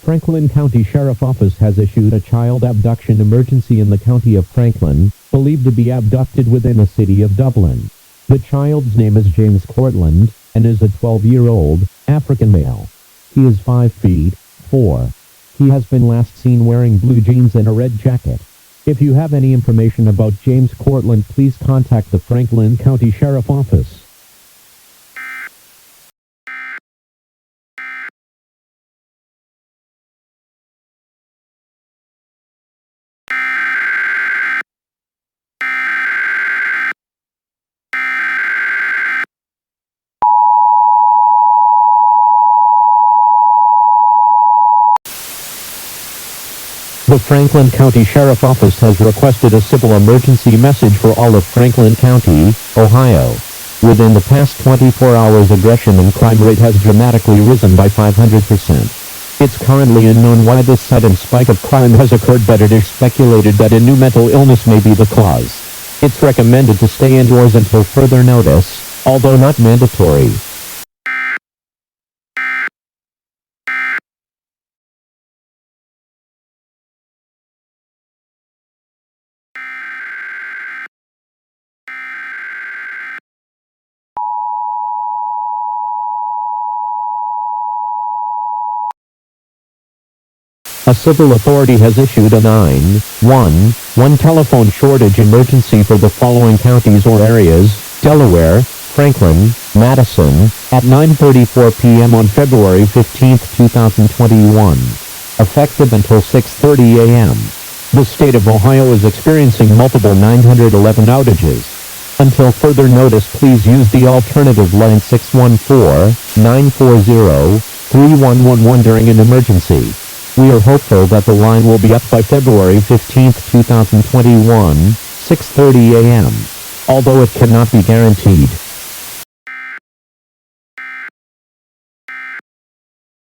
Franklin County Sheriff Office has issued a child abduction emergency in the county of Franklin, believed to be abducted within the city of Dublin. The child's name is James Cortland, and is a 12-year-old, African male. He is 5 feet, 4. He has been last seen wearing blue jeans and a red jacket. If you have any information about James Cortland, please contact the Franklin County Sheriff Office. The Franklin County Sheriff Office has requested a civil emergency message for all of Franklin County, Ohio. Within the past 24 hours, aggression and crime rate has dramatically risen by 500%. It's currently unknown why this sudden spike of crime has occurred, but it is speculated that a new mental illness may be the cause. It's recommended to stay indoors until further notice, although not mandatory. A civil authority has issued a 911 telephone shortage emergency for the following counties or areas: Delaware, Franklin, Madison, at 9:34 p.m. on February 15, 2021. Effective until 6:30 a.m. The state of Ohio is experiencing multiple 911 outages. Until further notice, please use the alternative line 614-940-3111 during an emergency. We are hopeful that the line will be up by February 15, 2021, 6:30 a.m. Although it cannot be guaranteed.